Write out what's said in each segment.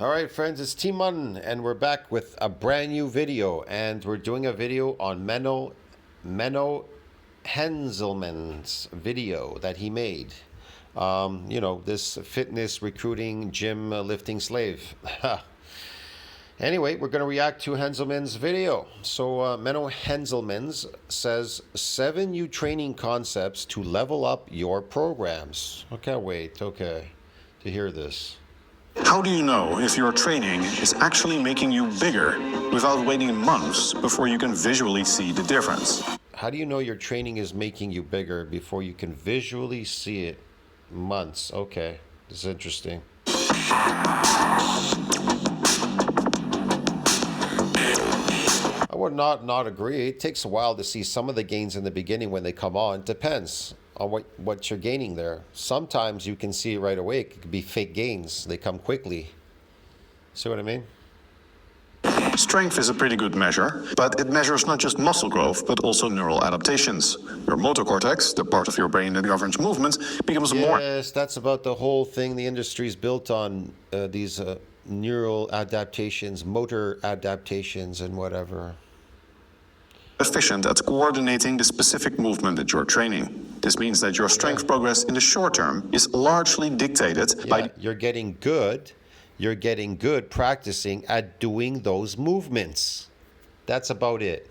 All right, friends, it's Team Mutton, and we're back with a brand new video, and we're doing a video on Menno Henselman's video that he made. This fitness recruiting gym lifting slave. Anyway, we're going to react to Henselman's video. So, Menno Henselman's says 7 new training concepts to level up your programs. Okay, wait, okay, to hear this. How do you know if your training is actually making you bigger without waiting months before you can visually see the difference? How do you know your training is making you bigger before you can visually see it? Months. Okay, this is interesting. I would not agree. It takes a while to see some of the gains in the beginning when they come on. It depends on what you're gaining there. Sometimes you can see it right away. It could be fake gains. They come quickly. See what I mean? Strength is a pretty good measure, but it measures not just muscle growth, but also neural adaptations. Your motor cortex, the part of your brain that governs movement, becomes more... Yes, that's about the whole thing the industry's built on, these neural adaptations, motor adaptations, and whatever. Efficient at coordinating the specific movement that you're training. This means that your strength progress in the short term is largely dictated by... You're getting good. You're getting good practicing at doing those movements. That's about it.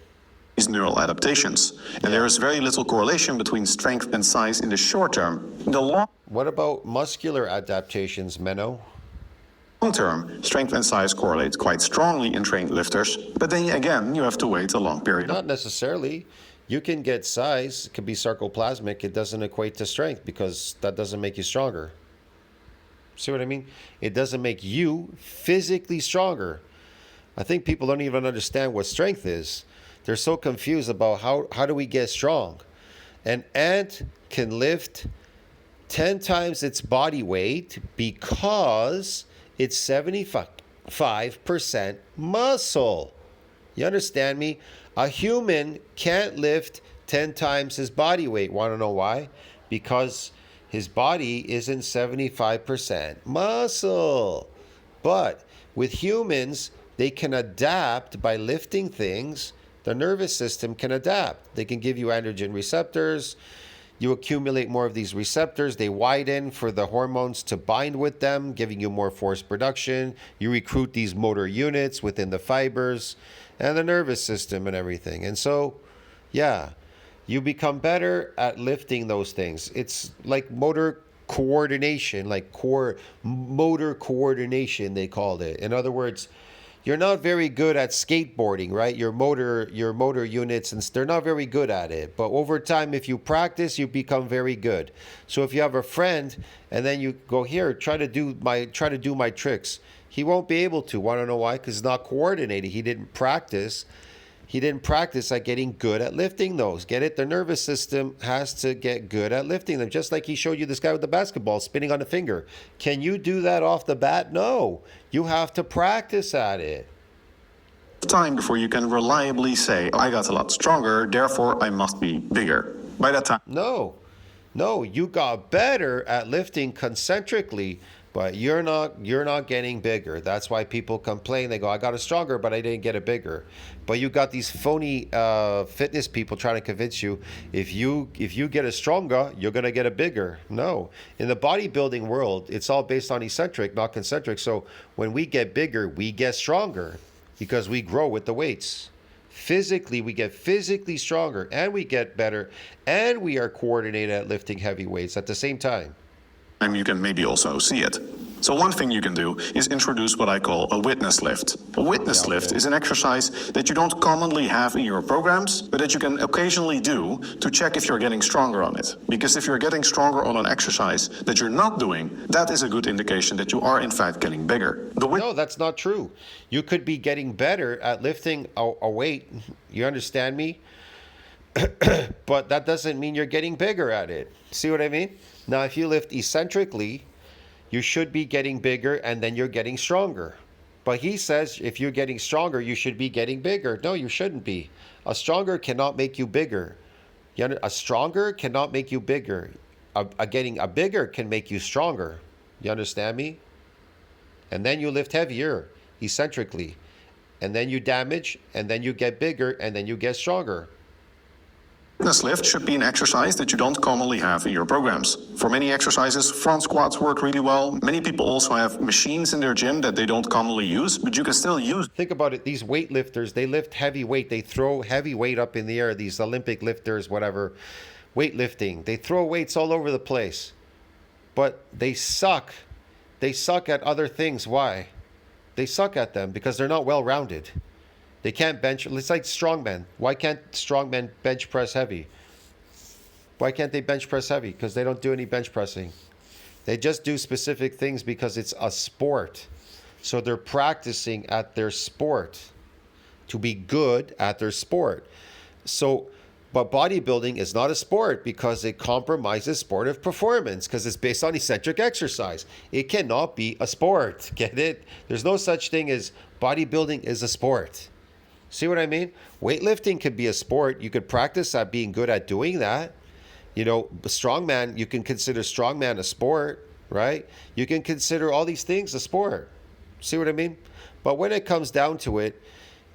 These neural adaptations. And there is very little correlation between strength and size in the short term. In the long... What about muscular adaptations, Menno? Long term, strength and size correlate quite strongly in trained lifters, but then again, you have to wait a long period. Not necessarily. You can get size, it could be sarcoplasmic, it doesn't equate to strength because that doesn't make you stronger. See what I mean? It doesn't make you physically stronger. I think people don't even understand what strength is. They're so confused about how do we get strong. An ant can lift 10 times its body weight because it's 75% muscle. You understand me? A human can't lift 10 times his body weight. Want to know why? Because his body isn't 75% muscle. But with humans, they can adapt by lifting things. The nervous system can adapt. They can give you androgen receptors. You accumulate more of these receptors. They widen for the hormones to bind with them, giving you more force production. You recruit these motor units within the fibers and the nervous system and everything. And so, yeah, you become better at lifting those things. It's like motor coordination, motor coordination, they called it. In other words, you're not very good at skateboarding, right? Your motor units, and they're not very good at it. But over time, if you practice, you become very good. So if you have a friend and then you go, here, try to do my tricks, he won't be able to. Want to know why? Because it's not coordinated. He didn't practice. He didn't practice at getting good at lifting those. Get it? The nervous system has to get good at lifting them. Just like he showed you this guy with the basketball spinning on the finger. Can you do that off the bat? No. You have to practice at it. Time before you can reliably say, I got a lot stronger, therefore I must be bigger. By that time... No, you got better at lifting concentrically, but you're not getting bigger. That's why people complain. They go, I got it stronger, but I didn't get it bigger. But you got these phony fitness people trying to convince you, if you get it stronger, you're going to get it bigger. No. In the bodybuilding world, it's all based on eccentric, not concentric. So when we get bigger, we get stronger because we grow with the weights. Physically, we get physically stronger, and we get better, and we are coordinated at lifting heavy weights at the same time. And you can maybe also see it. So one thing you can do is introduce what I call a witness lift. A witness lift is an exercise that you don't commonly have in your programs, but that you can occasionally do to check if you're getting stronger on it. Because if you're getting stronger on an exercise that you're not doing, that is a good indication that you are in fact getting bigger. No, that's not true. You could be getting better at lifting a weight. You understand me? But that doesn't mean you're getting bigger at it. See what I mean? Now, if you lift eccentrically, you should be getting bigger and then you're getting stronger. But he says if you're getting stronger, you should be getting bigger. No, you shouldn't be. A stronger cannot make you bigger. A stronger cannot make you bigger. Getting a bigger can make you stronger. You understand me? And then you lift heavier, eccentrically. And then you damage, and then you get bigger, and then you get stronger. Witness lift should be an exercise that you don't commonly have in your programs. For many exercises, front squats work really well. Many people also have machines in their gym that they don't commonly use, but you can still use. Think about it. These weightlifters, they lift heavy weight. They throw heavy weight up in the air. These Olympic lifters, whatever, weightlifting. They throw weights all over the place. But they suck. They suck at other things. Why? They suck at them because they're not well-rounded. They can't bench. It's like strongmen. Why can't strongmen bench press heavy? Why can't they bench press heavy? Because they don't do any bench pressing. They just do specific things because it's a sport. So they're practicing at their sport to be good at their sport. So, but bodybuilding is not a sport because it compromises sportive performance because it's based on eccentric exercise. It cannot be a sport. Get it? There's no such thing as bodybuilding is a sport. See what I mean? Weightlifting could be a sport. You could practice at being good at doing that. You know, strongman, you can consider strongman a sport, right? You can consider all these things a sport. See what I mean? But when it comes down to it,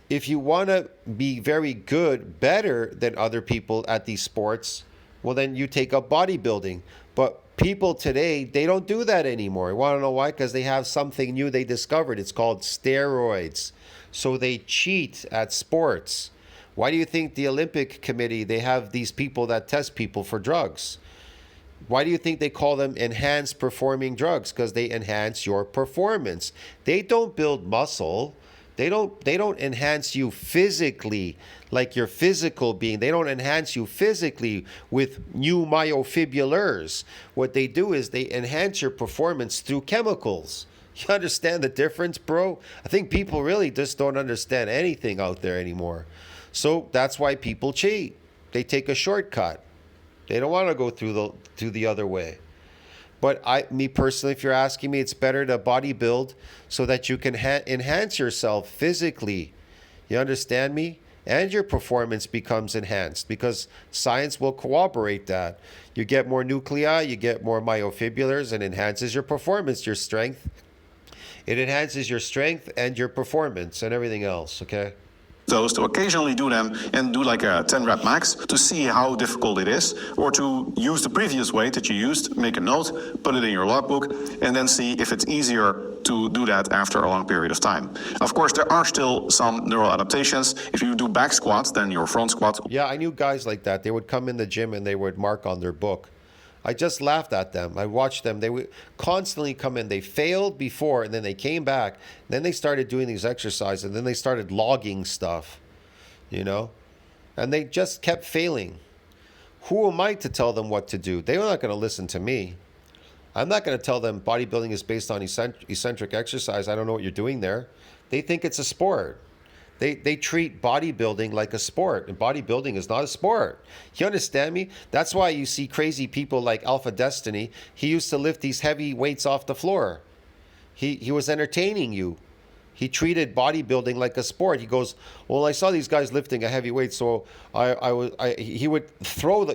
if you want to be very good, better than other people at these sports, well, then you take up bodybuilding. But people today, they don't do that anymore. You want to know why? Because they have something new they discovered. It's called steroids. So they cheat at sports. Why do you think the Olympic Committee, they have these people that test people for drugs? Why do you think they call them enhanced performing drugs? Because they enhance your performance. They don't build muscle. They don't enhance you physically, like your physical being. They don't enhance you physically with new myofibrillars. What they do is they enhance your performance through chemicals. You understand the difference, bro? I think people really just don't understand anything out there anymore. So that's why people cheat. They take a shortcut. They don't want to go through the other way. But me personally, if you're asking me, it's better to bodybuild so that you can enhance yourself physically. You understand me? And your performance becomes enhanced because science will corroborate that. You get more nuclei, you get more myofibrillars, and enhances your performance, your strength. It enhances your strength and your performance and everything else, okay? Those to occasionally do them and do like a 10 rep max to see how difficult it is, or to use the previous weight that you used, make a note, put it in your logbook, and then see if it's easier to do that after a long period of time. Of course, there are still some neural adaptations. If you do back squats, then your front squats. Yeah, I knew guys like that. They would come in the gym and they would mark on their book. I just laughed at them. I watched them. They would constantly come in. They failed before, and then they came back. Then they started doing these exercises, and then they started logging stuff, you know? And they just kept failing. Who am I to tell them what to do? They're not going to listen to me. I'm not going to tell them bodybuilding is based on eccentric exercise. I don't know what you're doing there. They think it's a sport. They treat bodybuilding like a sport, and bodybuilding is not a sport. You understand me? That's why you see crazy people like Alpha Destiny. He used to lift these heavy weights off the floor. He was entertaining you. He treated bodybuilding like a sport. He goes, well, I saw these guys lifting a heavy weight, so he would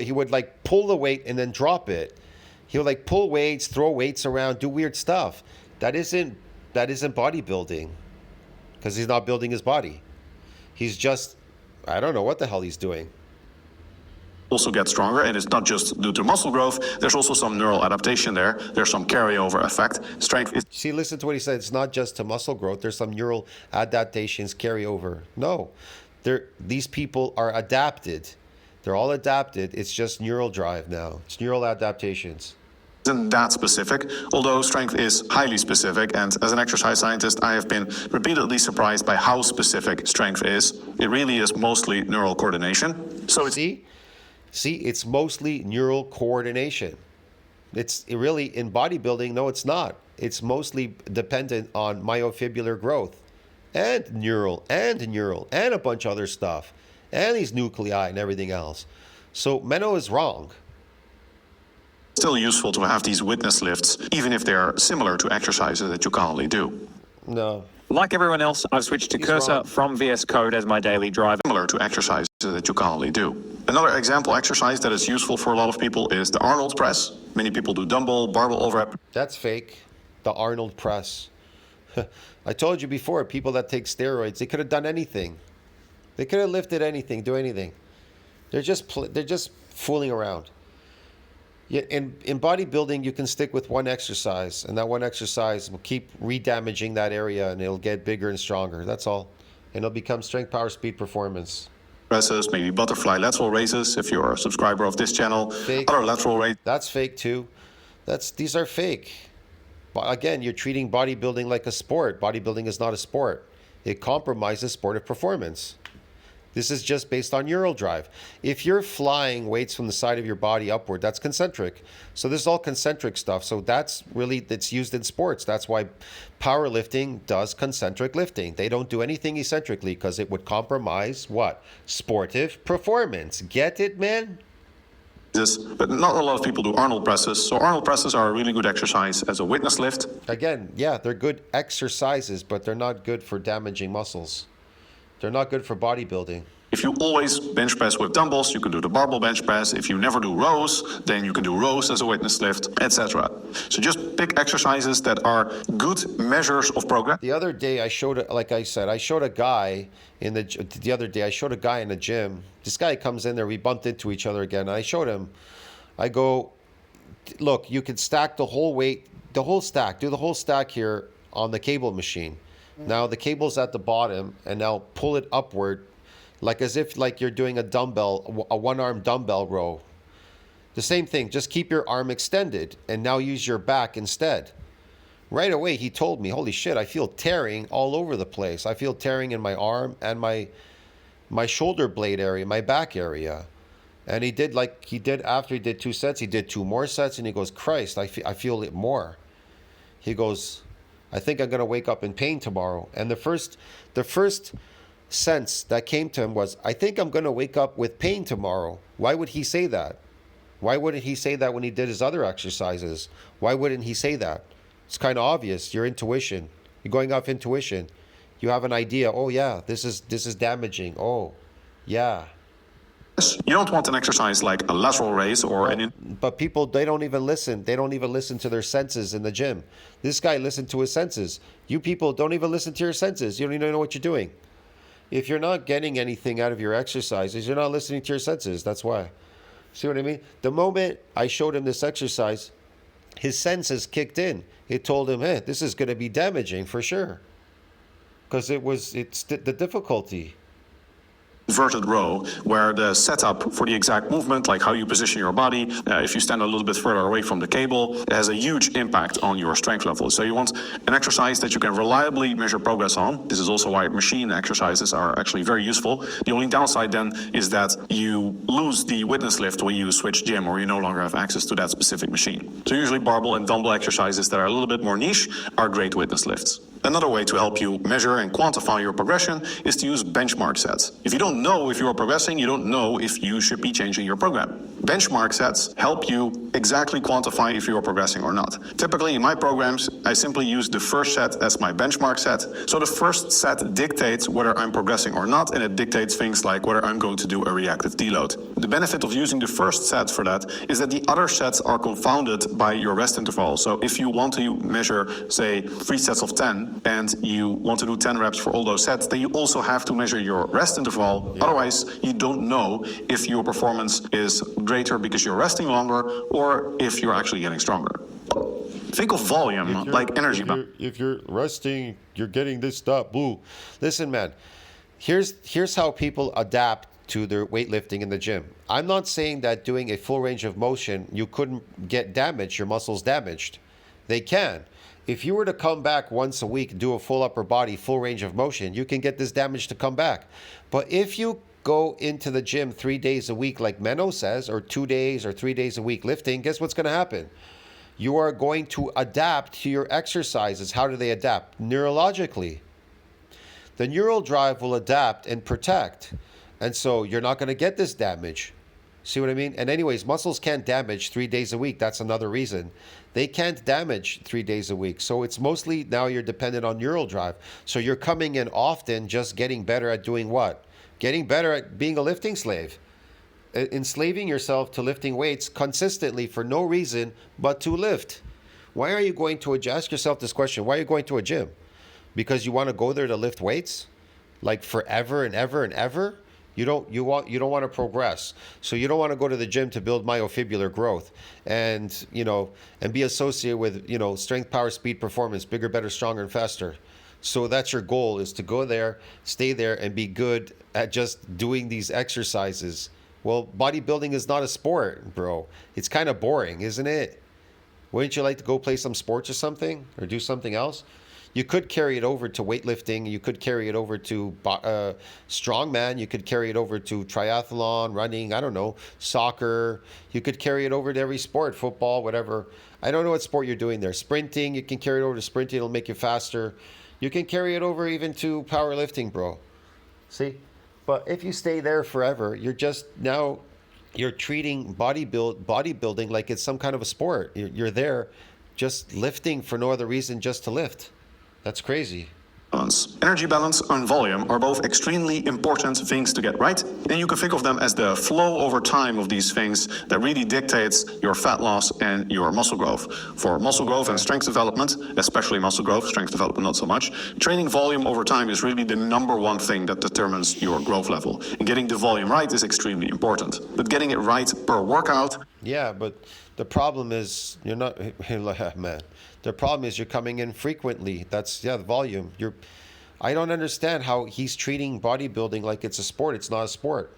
he would like pull the weight and then drop it. He would like pull weights, throw weights around, do weird stuff. That isn't bodybuilding, because he's not building his body. He's just, I don't know what the hell he's doing. Also get stronger, and it's not just due to muscle growth. There's also some neural adaptation there. There's some carryover effect. Strength is... See, listen to what he said. It's not just to muscle growth. There's some neural adaptations carry over. No, these people are adapted. They're all adapted. It's just neural drive now. It's neural adaptations. Isn't that specific, although strength is highly specific, and as an exercise scientist I have been repeatedly surprised by how specific strength is. It really is mostly neural coordination. So See, it's mostly neural coordination. It's really, in bodybuilding, no, it's not. It's mostly dependent on myofibrillar growth and neural and a bunch of other stuff and these nuclei and everything else. So Menno is wrong. Still useful to have these witness lifts, even if they are similar to exercises that you commonly do. No. Like everyone else, I've switched to Cursor wrong. from VS Code as my daily driver. Similar to exercises that you commonly do. Another example exercise that is useful for a lot of people is the Arnold press. Many people do dumbbell, barbell overhead. That's fake. The Arnold press. I told you before, people that take steroids, they could have done anything. They could have lifted anything, do anything. They're just fooling around. Yeah, in bodybuilding, you can stick with one exercise, and that one exercise will keep re-damaging that area, and it'll get bigger and stronger. That's all. And it'll become strength, power, speed, performance. Presses, maybe butterfly lateral raises if you're a subscriber of this channel. Fake. Other lateral raises. That's fake too. These are fake. But again, you're treating bodybuilding like a sport. Bodybuilding is not a sport. It compromises sportive performance. This is just based on neural drive. If you're flying weights from the side of your body upward, that's concentric. So this is all concentric stuff. So that's used in sports. That's why powerlifting does concentric lifting. They don't do anything eccentrically because it would compromise what? Sportive performance. Get it, man? But not a lot of people do Arnold presses. So Arnold presses are a really good exercise as a witness lift. Again, yeah, they're good exercises, but they're not good for damaging muscles. They're not good for bodybuilding. If you always bench press with dumbbells, you can do the barbell bench press. If you never do rows, then you can do rows as a witness lift, etc. So just pick exercises that are good measures of progress. The other day I showed, like I said, I showed a guy in the gym. This guy comes in there, we bumped into each other again. And I showed him, I go, look, you can stack the whole weight, the whole stack, do the whole stack here on the cable machine. Now the cable's at the bottom, and now pull it upward, like as if like you're doing a one-arm dumbbell row. The same thing, just keep your arm extended, and now use your back instead. Right away, he told me, holy shit, I feel tearing all over the place. I feel tearing in my arm and my shoulder blade area, my back area. And after he did 2 sets, he did 2 more sets, and he goes, Christ, I feel it more. He goes, I think I'm going to wake up in pain tomorrow. And the first sense that came to him was, I think I'm going to wake up with pain tomorrow. Why would he say that? Why wouldn't he say that when he did his other exercises? Why wouldn't he say that? It's kind of obvious. Your intuition. You're going off intuition. You have an idea. Oh yeah, this is damaging. Oh, yeah. You don't want an exercise like a lateral raise or But people, they don't even listen. They don't even listen to their senses in the gym. This guy listened to his senses. You people don't even listen to your senses. You don't even know what you're doing. If you're not getting anything out of your exercises, you're not listening to your senses. That's why. See what I mean? The moment I showed him this exercise, his senses kicked in. It told him, hey, this is going to be damaging for sure. Because it's the difficulty. Inverted row, where the setup for the exact movement, like how you position your body, if you stand a little bit further away from the cable, it has a huge impact on your strength level. So you want an exercise that you can reliably measure progress on. This is also why machine exercises are actually very useful. The only downside then is that you lose the witness lift when you switch gym or you no longer have access to that specific machine. So usually barbell and dumbbell exercises that are a little bit more niche are great witness lifts. Another way to help you measure and quantify your progression is to use benchmark sets. If you don't know if you are progressing, you don't know if you should be changing your program. Benchmark sets help you exactly quantify if you are progressing or not. Typically in my programs, I simply use the first set as my benchmark set. So the first set dictates whether I'm progressing or not, and it dictates things like whether I'm going to do a reactive deload. The benefit of using the first set for that is that the other sets are confounded by your rest interval. So if you want to measure, say, 3 sets of 10, and you want to do 10 reps for all those sets, then you also have to measure your rest interval. Yeah. Otherwise, you don't know if your performance is greater because you're resting longer or if you're actually getting stronger. Think of volume like energy. If you're resting, you're getting this stuff. Boo. Listen, man, here's how people adapt to their weightlifting in the gym. I'm not saying that doing a full range of motion, you couldn't get damaged, your muscles damaged. They can. If you were to come back once a week and do a full upper body, full range of motion, you can get this damage to come back. But if you go into the gym 3 days a week, like Menno says, or 2 days or 3 days a week lifting, guess what's going to happen? You are going to adapt to your exercises. How do they adapt? Neurologically. The neural drive will adapt and protect. And so you're not going to get this damage. See what I mean? And anyways, muscles can't damage 3 days a week. That's another reason. They can't damage 3 days a week. So it's mostly now you're dependent on neural drive. So you're coming in often just getting better at doing what? Getting better at being a lifting slave. Enslaving yourself to lifting weights consistently for no reason but to lift. Why are you going to ask yourself this question? Why are you going to a gym? because you want to go there to lift weights like forever and ever and ever. You don't want to progress. So you don't want to go to the gym to build myofibrillar growth and and be associated with strength, power, speed, performance, bigger, better, stronger, and faster. So that's your goal, is to go there, stay there, and be good at just doing these exercises. Well, bodybuilding is not a sport, bro. It's kind of boring, isn't it? Wouldn't you like to go play some sports or something, or do something else? You could carry it over to weightlifting. You could carry it over to strongman. You could carry it over to triathlon, running, I don't know, soccer. You could carry it over to every sport, football, whatever. I don't know what sport you're doing there. Sprinting, you can carry it over to sprinting. It'll make you faster. You can carry it over even to powerlifting, bro. See? But if you stay there forever, you're treating bodybuilding like it's some kind of a sport. You're there just lifting for no other reason, just to lift. That's crazy. Energy balance and volume are both extremely important things to get right, and you can think of them as the flow over time of these things that really dictates your fat loss and your muscle growth. For muscle growth and strength development, especially muscle growth, strength development not so much, training volume over time is really the number one thing that determines your growth level. And getting the volume right is extremely important. But getting it right per workout... Yeah, but the problem is you're not... Man. The problem is you're coming in frequently. That's, the volume. I don't understand how he's treating bodybuilding like it's a sport. It's not a sport.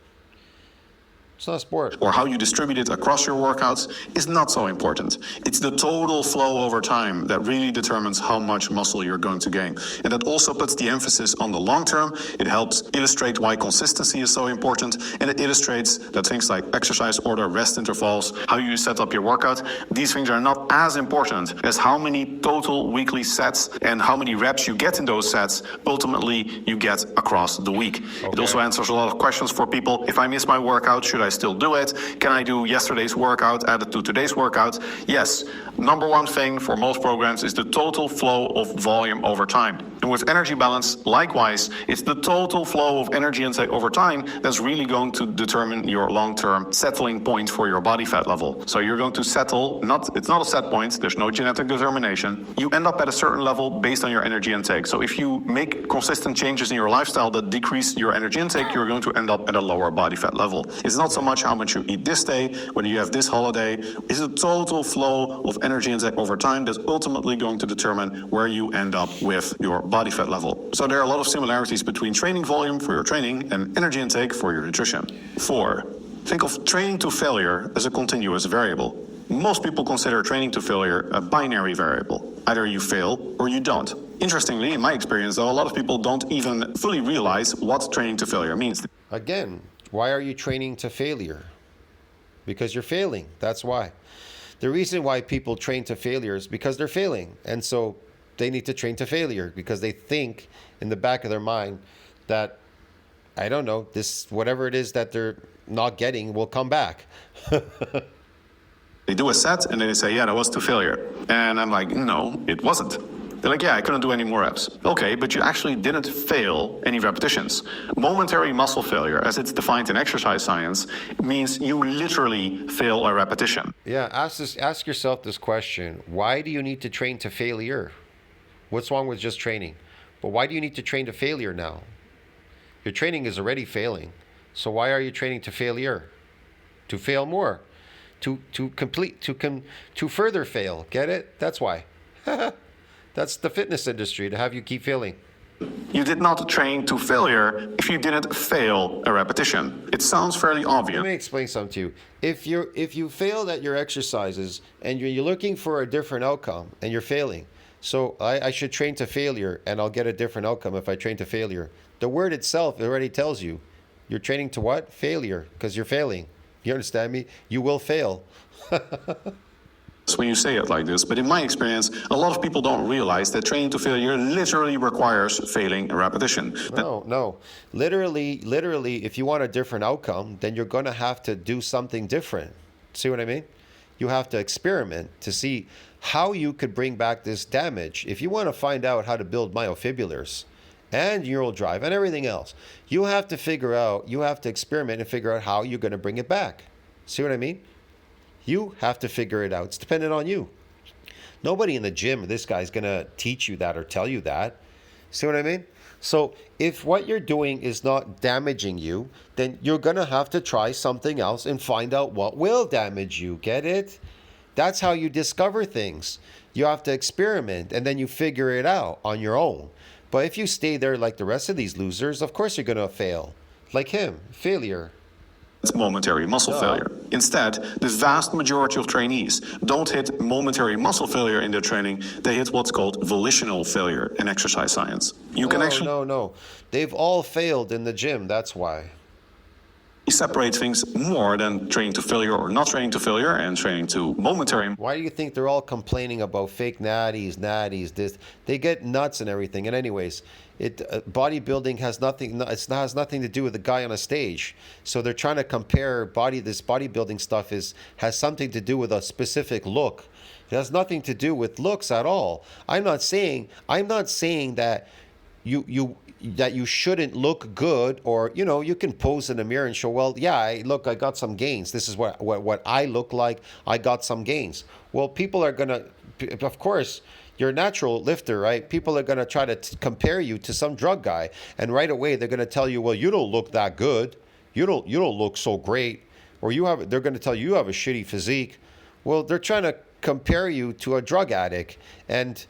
It's not a sport. Or how you distribute it across your workouts is not so important. It's the total flow over time that really determines how much muscle you're going to gain. And that also puts the emphasis on the long term. It helps illustrate why consistency is so important. And it illustrates that things like exercise order, rest intervals, how you set up your workout, these things are not as important as how many total weekly sets and how many reps you get in those sets ultimately you get across the week. Okay. It also answers a lot of questions for people. If I miss my workout, should I still do it? Can I do yesterday's workout added to today's workout? Yes. Number one thing for most programs is the total flow of volume over time. And with energy balance, likewise, it's the total flow of energy intake over time that's really going to determine your long-term settling point for your body fat level. So you're going to settle, it's not a set point, there's no genetic determination. You end up at a certain level based on your energy intake. So if you make consistent changes in your lifestyle that decrease your energy intake, you're going to end up at a lower body fat level. It's not so much how much you eat this day, whether you have this holiday. It's the total flow of energy intake over time that's ultimately going to determine where you end up with your body fat level. So there are a lot of similarities between training volume for your training and energy intake for your nutrition. 4. Think of training to failure as a continuous variable. Most people consider training to failure a binary variable. Either you fail or you don't. Interestingly, in my experience though, a lot of people don't even fully realize what training to failure means. Again, why are you training to failure? Because you're failing. That's why. The reason why people train to failure is because they're failing. And so they need to train to failure because they think in the back of their mind that, I don't know, this, whatever it is that they're not getting will come back. They do a set and then they say, yeah, that was to failure. And I'm like, no, it wasn't. They're like, yeah, I couldn't do any more reps. Okay, but you actually didn't fail any repetitions. Momentary muscle failure, as it's defined in exercise science, means you literally fail a repetition. Yeah, ask yourself this question. Why do you need to train to failure? What's wrong with just training? But why do you need to train to failure now? Your training is already failing. So why are you training to failure? To fail more. To further fail. Get it? That's why. That's the fitness industry, to have you keep failing. You did not train to failure if you didn't fail a repetition. It sounds fairly obvious. Let me explain something to you. If you failed at your exercises and you're looking for a different outcome and you're failing, so I should train to failure and I'll get a different outcome if I train to failure. The word itself already tells you. You're training to what? Failure, because you're failing. You understand me? You will fail. When you say it like this, but in my experience, a lot of people don't realize that training to failure literally requires failing a repetition. No. Literally, if you want a different outcome, then you're going to have to do something different. See what I mean? You have to experiment to see how you could bring back this damage. If you want to find out how to build myofibrillars and neural drive and everything else, you have to experiment and figure out how you're going to bring it back. See what I mean? You have to figure it out. It's dependent on you. Nobody in the gym or this guy's going to teach you that or tell you that. See what I mean? So if what you're doing is not damaging you, then you're going to have to try something else and find out what will damage you. Get it? That's how you discover things. You have to experiment and then you figure it out on your own. But if you stay there like the rest of these losers, of course you're going to fail. Like him, failure. It's momentary muscle failure. Instead, the vast majority of trainees don't hit momentary muscle failure in their training. They hit what's called volitional failure in exercise science. You can actually No. They've all failed in the gym. That's why. separate things more than training to failure or not training to failure and training to momentary. Why do you think they're all complaining about fake natties, this? They get nuts and everything. And anyways, bodybuilding has nothing. It has nothing to do with the guy on a stage. So they're trying to compare this bodybuilding stuff has something to do with a specific look. It has nothing to do with looks at all. I'm not saying that you shouldn't look good, or you can pose in the mirror and show, well, yeah, I got some gains. This is what I look like. I got some gains. Well, people are gonna, of course, you're a natural lifter, right? People are gonna try to compare you to some drug guy, and right away they're gonna tell you, well, you don't look that good. You don't look so great, or they're gonna tell you have a shitty physique. Well, they're trying to compare you to a drug addict, and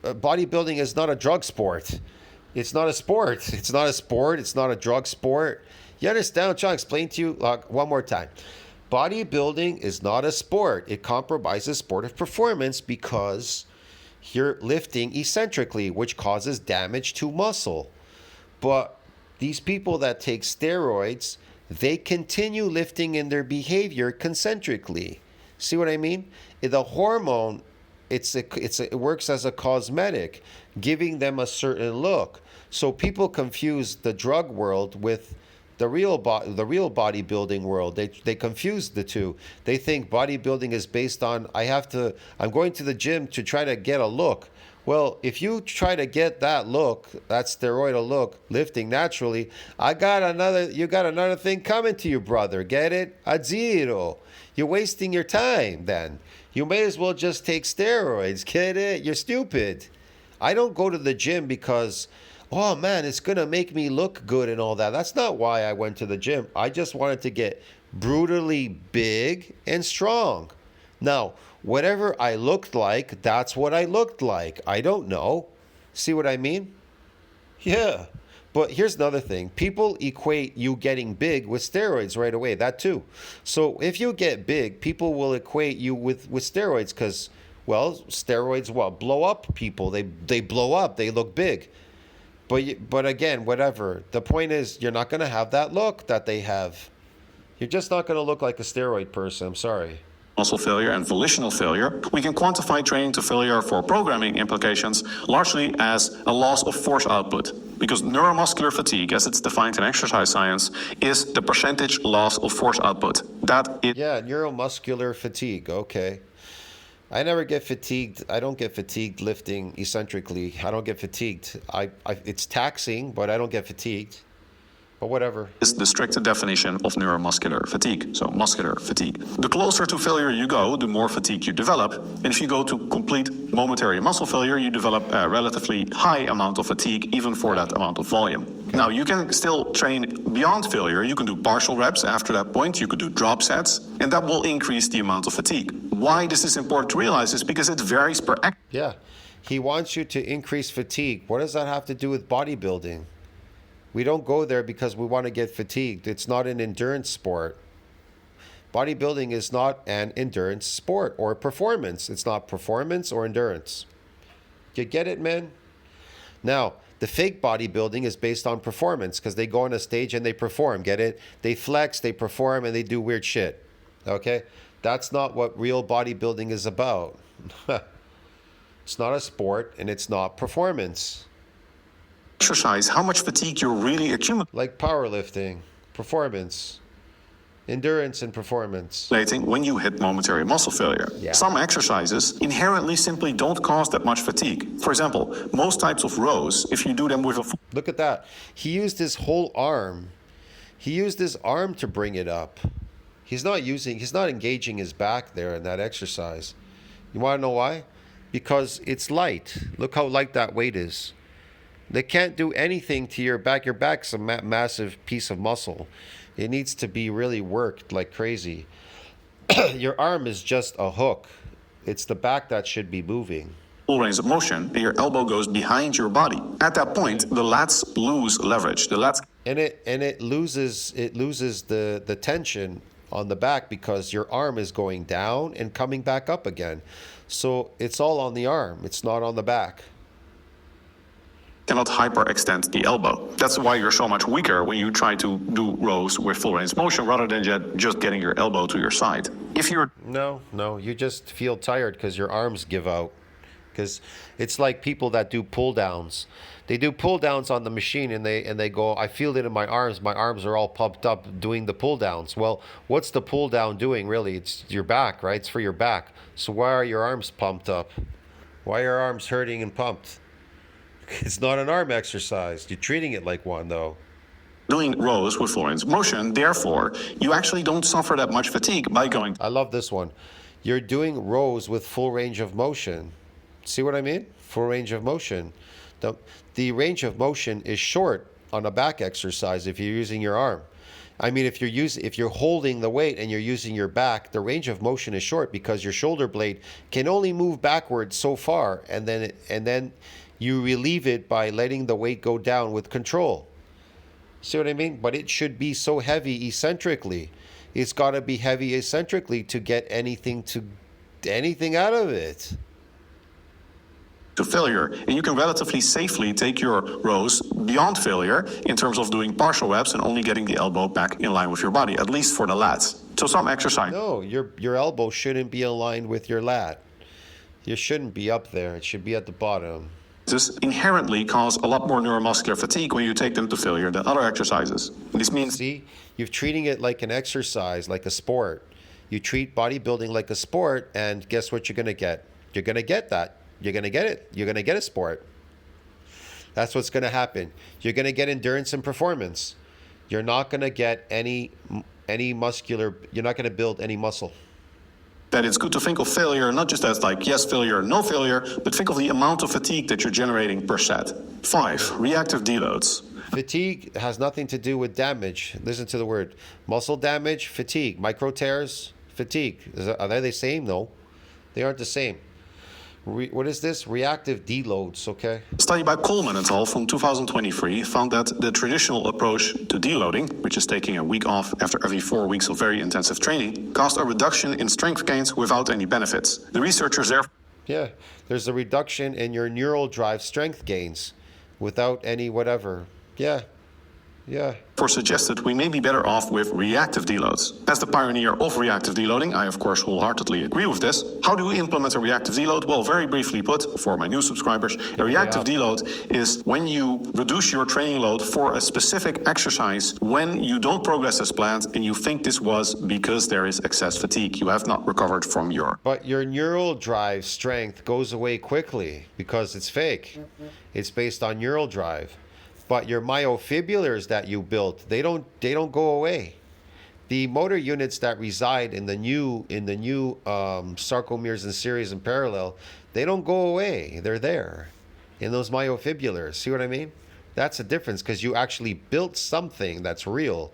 bodybuilding is not a drug sport. It's not a sport. It's not a sport. It's not a drug sport. You understand? I'm trying to explain to you one more time. Bodybuilding is not a sport. It compromises sportive performance because you're lifting eccentrically, which causes damage to muscle. But these people that take steroids, they continue lifting in their behavior concentrically. See what I mean? The hormone, it works as a cosmetic, giving them a certain look. So people confuse the drug world with the real bodybuilding world. They confuse the two. They think bodybuilding is based on I'm going to the gym to try to get a look. Well, if you try to get that look, that steroidal look, lifting naturally, you got another thing coming to you, brother. Get it? A zero. You're wasting your time then. You may as well just take steroids. Get it? You're stupid. I don't go to the gym because, oh man, it's going to make me look good and all that. That's not why I went to the gym. I just wanted to get brutally big and strong. Now, whatever I looked like, that's what I looked like. I don't know. See what I mean? Yeah. But here's another thing. People equate you getting big with steroids right away. That too. So if you get big, people will equate you with steroids because, well, steroids blow up people. They blow up. They look big. But again, whatever. The point is, you're not going to have that look that they have. You're just not going to look like a steroid person. I'm sorry. Muscle failure and volitional failure, we can quantify training to failure for programming implications largely as a loss of force output. Because neuromuscular fatigue, as it's defined in exercise science, is the percentage loss of force output. Yeah, neuromuscular fatigue. Okay. I never get fatigued. I don't get fatigued lifting eccentrically. I don't get fatigued. It's taxing, but I don't get fatigued. But whatever. Is the strict definition of neuromuscular fatigue, so muscular fatigue. The closer to failure you go, the more fatigue you develop. And if you go to complete momentary muscle failure, you develop a relatively high amount of fatigue, even for that amount of volume. Okay. Now, you can still train beyond failure. You can do partial reps after that point. You could do drop sets, and that will increase the amount of fatigue. Why this is important to realize is because it varies per act. Yeah, he wants you to increase fatigue. What does that have to do with bodybuilding? We don't go there because we want to get fatigued. It's not an endurance sport. Bodybuilding is not an endurance sport or performance. It's not performance or endurance. You get it, man? Now, the fake bodybuilding is based on performance because they go on a stage and they perform. Get it? They flex, they perform, and they do weird shit. Okay? That's not what real bodybuilding is about. It's not a sport and it's not performance. Exercise, how much fatigue you're really accumulating. Like powerlifting, performance, endurance and performance. When you hit momentary muscle failure. Yeah. Some exercises inherently simply don't cause that much fatigue. For example, most types of rows, if you do them with a... Look at that. He used his whole arm. He used his arm to bring it up. He's not engaging his back there in that exercise. You want to know why? Because it's light. Look how light that weight is. They can't do anything to your back. Your back's a massive piece of muscle. It needs to be really worked like crazy. Your arm is just a hook. It's the back that should be moving. Full range of motion, and your elbow goes behind your body. At that point, the lats lose leverage. The lats And it loses the tension on the back because your arm is going down and coming back up again. So it's all on the arm. It's not on the back. cannot hyperextend the elbow. That's why you're so much weaker when you try to do rows with full range of motion rather than just getting your elbow to your side. If you're No, you just feel tired because your arms give out. Because it's like people that do pull downs. They do pull downs on the machine and they go, I feel it in my arms. My arms are all pumped up doing the pull downs. Well, what's the pull down doing really? It's your back, right? It's for your back. So why are your arms pumped up? Why are your arms hurting and pumped? It's not an arm exercise. You're treating it like one though. doing rows with full range of motion, therefore, you actually don't suffer that much fatigue by going. I love this one. You're doing rows with full range of motion. See what I mean? Full range of motion. The range of motion is short on a back exercise if you're using your arm. I mean, if you're holding the weight and you're using your back, the range of motion is short because your shoulder blade can only move backwards so far, and then you relieve it by letting the weight go down with control. See what I mean? But it should be so heavy eccentrically. It's got to be heavy eccentrically to get anything out of it. To failure, and you can relatively safely take your rows beyond failure in terms of doing partial reps and only getting the elbow back in line with your body, at least for the lats. So some exercise. No, your elbow shouldn't be aligned with your lat. You shouldn't be up there. It should be at the bottom. This inherently cause a lot more neuromuscular fatigue when you take them to failure than other exercises. This means See, you're treating it like an exercise, like a sport. You treat bodybuilding like a sport, and guess what you're going to get? You're going to get that. You're going to get it. You're going to get a sport. That's what's going to happen. You're going to get endurance and performance. You're not going to get any muscular, you're not going to build any muscle. that it's good to think of failure not just as like yes failure, no failure, but think of the amount of fatigue that you're generating per set. 5. Reactive deloads. Fatigue has nothing to do with damage. Listen to the word. Muscle damage, fatigue. Micro tears, fatigue. Are they the same? No. They aren't the same. What is this? Reactive deloads, okay? A study by Coleman et al. From 2023 found that the traditional approach to deloading, which is taking a week off after every 4 weeks of very intensive training, caused a reduction in strength gains without any benefits. The researchers therefore Yeah, there's a reduction in your neural drive strength gains without any whatever. Yeah. suggested we may be better off with reactive deloads. As the pioneer of reactive deloading, I of course wholeheartedly agree with this. How do we implement a reactive deload? Well, very briefly put, for my new subscribers, a reactive deload is when you reduce your training load for a specific exercise when you don't progress as planned and you think this was because there is excess fatigue. You have not recovered from your... But your neural drive strength goes away quickly because it's fake. It's based on neural drive. But your myofibulars that you built, they don't go away. The motor units that reside in the new sarcomeres and series and parallel, they don't go away. They're there in those myofibulars. See what I mean? That's the difference because you actually built something that's real.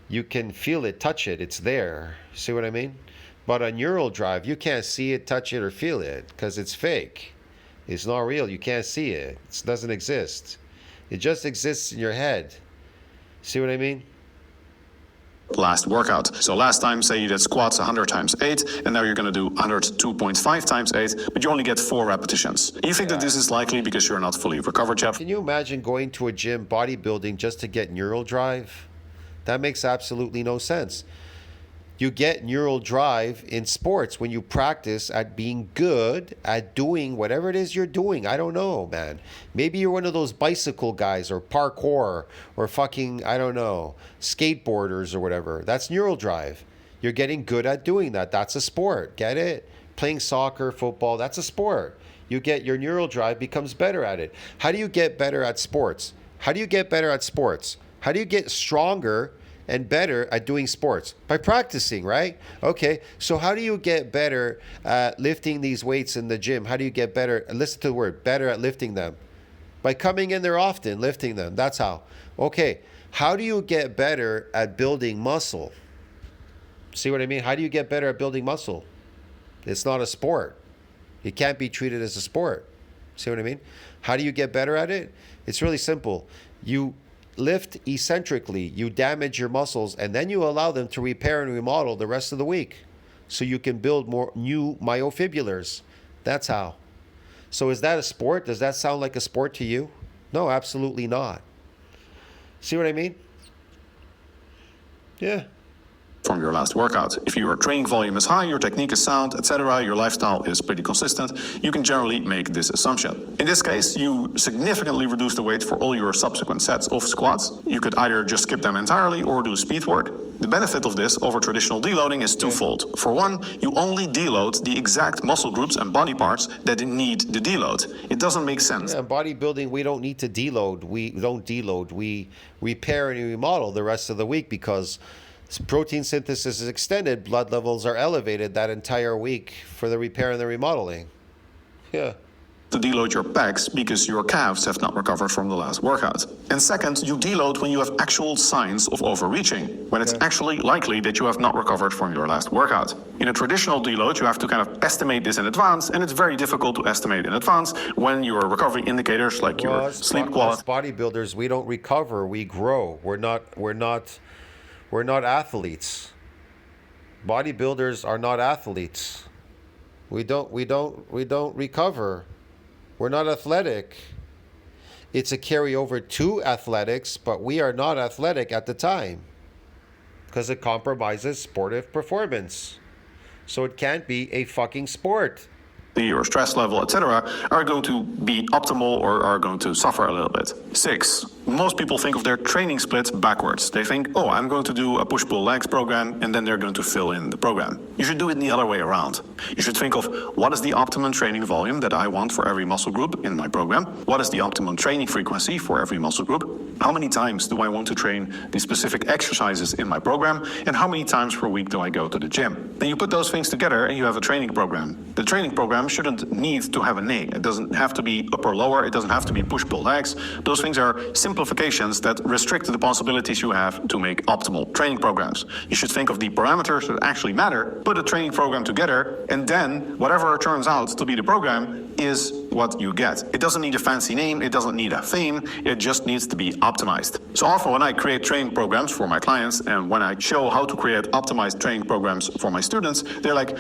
You can feel it, touch it. It's there. See what I mean? But a neural drive, you can't see it, touch it, or feel it because it's fake. It's not real. You can't see it. It doesn't exist. It just exists in your head. See what I mean? last workout. So last time, say you did squats 100 times 8, and now you're going to do 102.5 times 8, but you only get 4 repetitions. You think that this is likely because you're not fully recovered, Jeff? Can you imagine going to a gym bodybuilding just to get neural drive? That makes absolutely no sense. You get neural drive in sports when you practice at being good at doing whatever it is you're doing. I don't know, man. Maybe you're one of those bicycle guys or parkour or fucking, I don't know, skateboarders or whatever. That's neural drive. You're getting good at doing that. That's a sport. Get it? Playing soccer, football, that's a sport. You get your neural drive becomes better at it. How do you get better at sports? How do you get better at sports? How do you get stronger and better at doing sports? By practicing, right? Okay, so how do you get better at lifting these weights in the gym? How do you get better? Listen to the word, better at lifting them. By coming in there often, lifting them. That's how. Okay, how do you get better at building muscle? See what I mean? How do you get better at building muscle? It's not a sport. It can't be treated as a sport. See what I mean? How do you get better at it? It's really simple. You lift eccentrically, you damage your muscles, and then you allow them to repair and remodel the rest of the week so you can build more new myofibrillars. That's how. So is that a sport? Does that sound like a sport to you? No, absolutely not. See what I mean? Yeah. From your last workout. If your training volume is high, your technique is sound, etc., your lifestyle is pretty consistent, you can generally make this assumption. In this case, you significantly reduce the weight for all your subsequent sets of squats. You could either just skip them entirely or do speed work. The benefit of this over traditional deloading is twofold. For one, you only deload the exact muscle groups and body parts that need the deload. It doesn't make sense. Yeah, in bodybuilding, we don't need to deload. We don't deload. We repair and remodel the rest of the week because protein synthesis is extended, blood levels are elevated that entire week for the repair and the remodeling. Yeah. To deload your pecs because your calves have not recovered from the last workout. And second, you deload when you have actual signs of overreaching, when it's actually likely that you have not recovered from your last workout. In a traditional deload, you have to kind of estimate this in advance, and it's very difficult to estimate in advance when your recovery indicators like your sleep quality. As bodybuilders, we don't recover, we grow. We're not athletes. Bodybuilders are not athletes. We don't recover. We're not athletic. It's a carryover to athletics, but we are not athletic at the time because it compromises sportive performance. So it can't be a fucking sport. Your stress level, etc., are going to be optimal or are going to suffer a little bit. 6. Most people think of their training splits backwards. They think, oh, I'm going to do a push-pull legs program, and then they're going to fill in the program. You should do it the other way around. You should think of what is the optimum training volume that I want for every muscle group in my program? What is the optimum training frequency for every muscle group? How many times do I want to train the specific exercises in my program? And how many times per week do I go to the gym? Then you put those things together and you have a training program. The training program shouldn't need to have a name. It doesn't have to be upper lower. It doesn't have to be push-pull legs. Those things are simplifications that restrict the possibilities you have to make optimal training programs. You should think of the parameters that actually matter, put a training program together, and then whatever turns out to be the program is what you get. It doesn't need a fancy name. It doesn't need a theme. It just needs to be optimized. So often when I create training programs for my clients and when I show how to create optimized training programs for my students, they're like,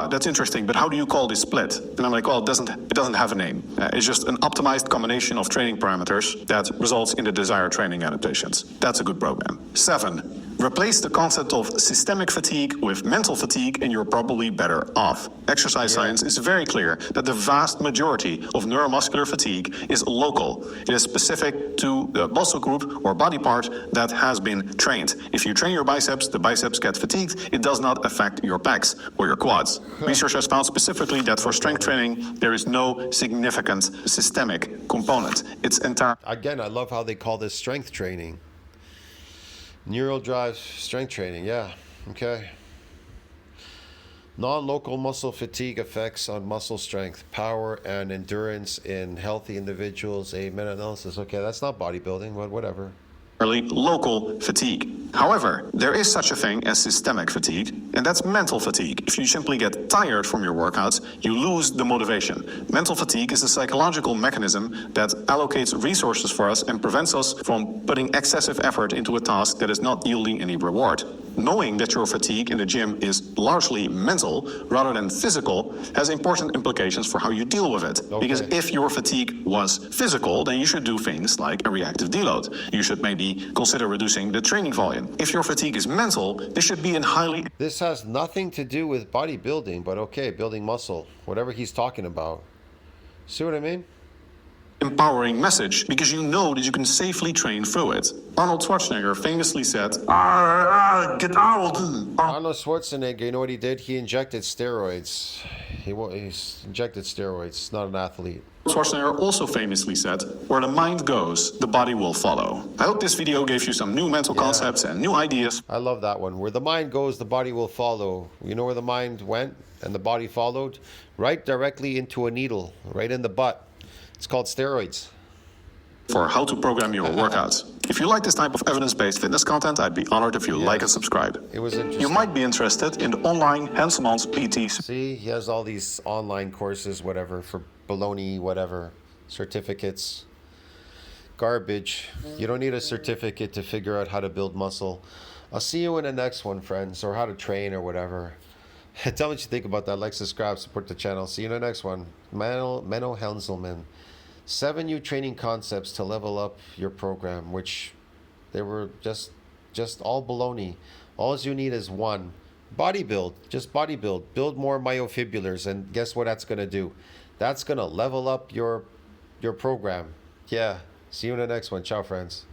that's interesting, but how do you call this split? And I'm like, well, it doesn't have a name. It's just an optimized combination of training parameters that results in the desired training adaptations. That's a good program. 7. Replace the concept of systemic fatigue with mental fatigue and you're probably better off. Exercise science is very clear that the vast majority of neuromuscular fatigue is local. It is specific to the muscle group or body part that has been trained. If you train your biceps, the biceps get fatigued. It does not affect your pecs or your quads. Research has found specifically that for strength training, there is no significant systemic component. It's entire. Again, I love how they call this strength training. Neural drive strength training, yeah, okay. Non-local muscle fatigue effects on muscle strength, power, and endurance in healthy individuals, a meta-analysis. Okay, that's not bodybuilding, but whatever. Local fatigue. However, there is such a thing as systemic fatigue, and that's mental fatigue. If you simply get tired from your workouts, you lose the motivation. Mental fatigue is a psychological mechanism that allocates resources for us and prevents us from putting excessive effort into a task that is not yielding any reward. Knowing that your fatigue in the gym is largely mental rather than physical has important implications for how you deal with it. Okay. Because if your fatigue was physical, then you should do things like a reactive deload. You should maybe consider reducing the training volume. If your fatigue is mental, this should be in highly... This has nothing to do with bodybuilding, but okay, building muscle, whatever he's talking about. See what I mean? Empowering message, because you know that you can safely train through it. Arnold Schwarzenegger famously said, get out! Arnold Schwarzenegger, you know what he did? He injected steroids. He injected steroids, not an athlete. Schwarzenegger also famously said, where the mind goes, the body will follow. I hope this video gave you some new mental concepts and new ideas. I love that one. Where the mind goes, the body will follow. You know where the mind went and the body followed? Right directly into a needle, right in the butt. It's called steroids. for how to program your workouts. If you like this type of evidence-based fitness content, I'd be honored if you like and subscribe. It was interesting. You might be interested in the online Hanselman's PT. See, he has all these online courses, whatever, for baloney, whatever, certificates. Garbage. You don't need a certificate to figure out how to build muscle. I'll see you in the next one, friends, or how to train or whatever. Tell me what you think about that. Like, subscribe, support the channel. See you in the next one. Menno Henselman. 7 new training concepts to level up your program, which they were just all baloney. All you need is one. Body build. Just body build. Build more myofibulars, and guess what that's going to do? That's going to level up your program. Yeah. See you in the next one. Ciao, friends.